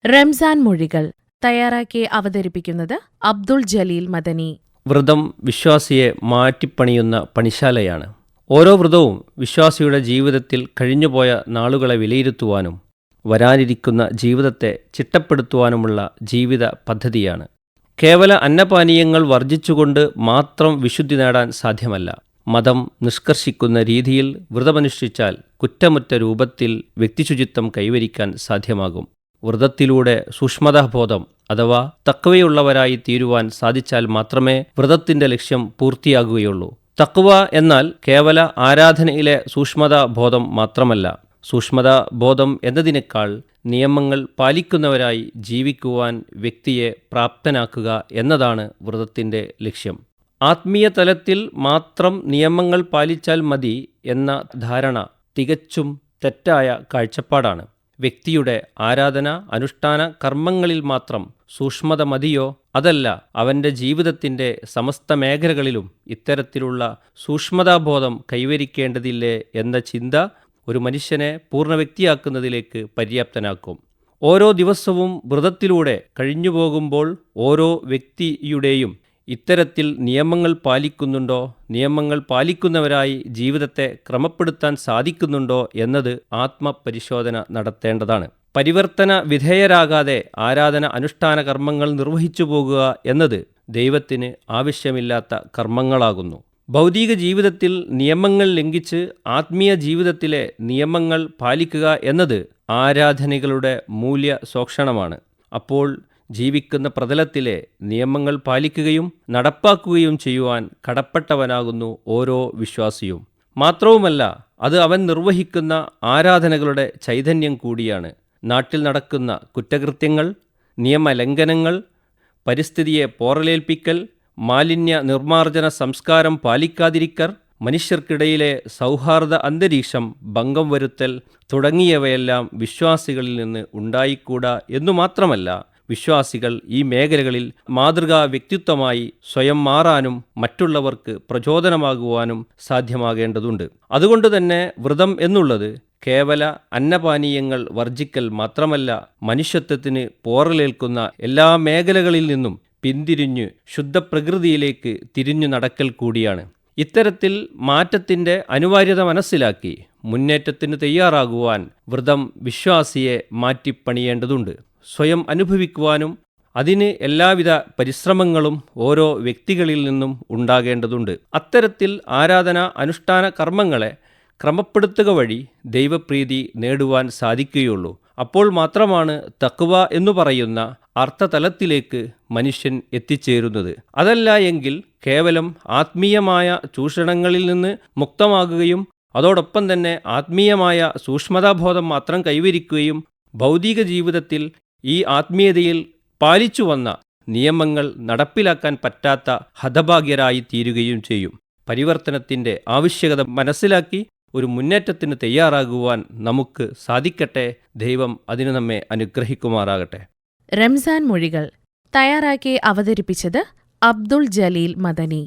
റംസാൻ മൊഴികൾ തയ്യാറാക്കി അവതരിപ്പിക്കുന്നത് അബ്ദുൾ ജലീൽ മദനി. വ്രതം വിശ്വാസിയെ മാറ്റിപ്പണിയുന്ന പണിശാലയാണ്. ഓരോ വ്രതവും വിശ്വാസിയുടെ ജീവിതത്തിൽ കഴിഞ്ഞുപോയ നാളുകളെ വിലയിരുത്തുവാനും വരാനിരിക്കുന്ന ജീവിതത്തെ ചിട്ടപ്പെടുത്തുവാനുമുള്ള ജീവിത പദ്ധതിയാണ്. കേവല അന്നപാനീയങ്ങൾ വർജിച്ചുകൊണ്ട് മാത്രം വിശുദ്ധി നേടാൻ സാധ്യമല്ല. മതം നിഷ്കർഷിക്കുന്ന രീതിയിൽ വ്രതമനുഷ്ഠിച്ചാൽ കുറ്റമറ്റ രൂപത്തിൽ വ്യക്തിശുചിത്വം കൈവരിക്കാൻ സാധ്യമാകും. വ്രതത്തിലൂടെ സൂക്ഷ്മതാബോധം അഥവാ തഖ്വയുള്ളവരായി തീരുവാൻ സാധിച്ചാൽ മാത്രമേ വ്രതത്തിന്റെ ലക്ഷ്യം പൂർത്തിയാകുകയുള്ളൂ. തഖ്വ എന്നാൽ കേവല ആരാധനയിലെ സൂക്ഷ്മതാബോധം മാത്രമല്ല. സൂക്ഷ്മതാബോധം എന്നതിനേക്കാൾ നിയമങ്ങൾ പാലിക്കുന്നവരായി ജീവിക്കുവാൻ വ്യക്തിയെ പ്രാപ്തനാക്കുക എന്നതാണ് വ്രതത്തിന്റെ ലക്ഷ്യം. ആത്മീയ തലത്തിൽ മാത്രം നിയമങ്ങൾ പാലിച്ചാൽ മതി എന്ന ധാരണ തികച്ചും തെറ്റായ കാഴ്ചപ്പാടാണ്. വ്യക്തിയുടെ ആരാധന അനുഷ്ഠാന കർമ്മങ്ങളിൽ മാത്രം സൂക്ഷ്മത മതിയോ? അതല്ല, അവൻ്റെ ജീവിതത്തിൻ്റെ സമസ്ത മേഖലകളിലും ഇത്തരത്തിലുള്ള സൂക്ഷ്മതാബോധം കൈവരിക്കേണ്ടതില്ലേ എന്ന ചിന്ത ഒരു മനുഷ്യനെ പൂർണ്ണ വ്യക്തിയാക്കുന്നതിലേക്ക് പര്യാപ്തനാക്കും. ഓരോ ദിവസവും വ്രതത്തിലൂടെ കഴിഞ്ഞുപോകുമ്പോൾ ഓരോ വ്യക്തിയുടെയും ഇത്തരത്തിൽ നിയമങ്ങൾ പാലിക്കുന്നുണ്ടോ, നിയമങ്ങൾ പാലിക്കുന്നവരായി ജീവിതത്തെ ക്രമപ്പെടുത്താൻ സാധിക്കുന്നുണ്ടോ എന്നത് ആത്മപരിശോധന നടത്തേണ്ടതാണ്. പരിവർത്തന വിധേയരാകാതെ ആരാധന അനുഷ്ഠാന കർമ്മങ്ങൾ നിർവഹിച്ചു പോകുക എന്നത് ദൈവത്തിന് ആവശ്യമില്ലാത്ത കർമ്മങ്ങളാകുന്നു. ഭൗതിക ജീവിതത്തിൽ നിയമങ്ങൾ ലംഘിച്ച് ആത്മീയ ജീവിതത്തിലെ നിയമങ്ങൾ പാലിക്കുക എന്നത് ആരാധനകളുടെ മൂല്യ ശോഷണമാണ്. അപ്പോൾ ജീവിക്കുന്ന പ്രതലത്തിലെ നിയമങ്ങൾ പാലിക്കുകയും നടപ്പാക്കുകയും ചെയ്യുവാൻ കടപ്പെട്ടവനാകുന്നു ഓരോ വിശ്വാസിയും. മാത്രവുമല്ല, അത് അവൻ നിർവഹിക്കുന്ന ആരാധനകളുടെ ചൈതന്യം കൂടിയാണ്. നാട്ടിൽ നടക്കുന്ന കുറ്റകൃത്യങ്ങൾ, നിയമലംഘനങ്ങൾ, പരിസ്ഥിതിയെ പോറലേൽപ്പിക്കൽ, മാലിന്യ നിർമ്മാർജ്ജന സംസ്കാരം പാലിക്കാതിരിക്കൽ, മനുഷ്യർക്കിടയിലെ സൗഹാർദ്ദ അന്തരീക്ഷം ഭംഗം വരുത്തൽ തുടങ്ങിയവയെല്ലാം വിശ്വാസികളിൽ നിന്ന് ഉണ്ടായിക്കൂടാ എന്നു മാത്രമല്ല, വിശ്വാസികൾ ഈ മേഖലകളിൽ മാതൃകാ വ്യക്തിത്വമായി സ്വയം മാറാനും മറ്റുള്ളവർക്ക് പ്രചോദനമാകുവാനും സാധ്യമാകേണ്ടതുണ്ട്. അതുകൊണ്ട് തന്നെ വ്രതം എന്നുള്ളത് കേവല അന്നപാനീയങ്ങൾ വർജിക്കൽ മാത്രമല്ല, മനുഷ്യത്വത്തിന് പോറലേൽക്കുന്ന എല്ലാ മേഖലകളിൽ നിന്നും പിന്തിരിഞ്ഞ് ശുദ്ധപ്രകൃതിയിലേക്ക് തിരിഞ്ഞു നടക്കൽ കൂടിയാണ്. ഇത്തരത്തിൽ മാറ്റത്തിൻ്റെ അനിവാര്യത മനസ്സിലാക്കി മുന്നേറ്റത്തിന് തയ്യാറാകുവാൻ വ്രതം വിശ്വാസിയെ മാറ്റിപ്പണിയേണ്ടതുണ്ട്. സ്വയം അനുഭവിക്കുവാനും അതിന് എല്ലാവിധ പരിശ്രമങ്ങളും ഓരോ വ്യക്തികളിൽ നിന്നും ഉണ്ടാകേണ്ടതുണ്ട്. അത്തരത്തിൽ ആരാധന അനുഷ്ഠാന കർമ്മങ്ങളെ ക്രമപ്പെടുത്തുക വഴി ദൈവപ്രീതി നേടുവാൻ സാധിക്കുകയുള്ളൂ. അപ്പോൾ മാത്രമാണ് തഖ്വ എന്നു പറയുന്ന അർത്ഥതലത്തിലേക്ക് മനുഷ്യൻ എത്തിച്ചേരുന്നത്. അതല്ല എങ്കിൽ കേവലം ആത്മീയമായ ചൂഷണങ്ങളിൽ നിന്ന് മുക്തമാകുകയും അതോടൊപ്പം തന്നെ ആത്മീയമായ സൂക്ഷ്മതാബോധം മാത്രം കൈവരിക്കുകയും ഭൗതിക ജീവിതത്തിൽ ഈ ആത്മീയതയിൽ പാലിച്ചു വന്ന നിയമങ്ങൾ നടപ്പിലാക്കാൻ പറ്റാത്ത ഹതഭാഗ്യരായി തീരുകയും ചെയ്യും. പരിവർത്തനത്തിൻ്റെ ആവശ്യകത മനസ്സിലാക്കി ഒരു മുന്നേറ്റത്തിന് തയ്യാറാകുവാൻ നമുക്ക് സാധിക്കട്ടെ. ദൈവം അതിന് നമ്മെ അനുഗ്രഹിക്കുമാറാകട്ടെ. റംസാൻ മൊഴികൾ തയ്യാറാക്കി അവതരിപ്പിച്ചത് അബ്ദുൾ ജലീൽ മദനി.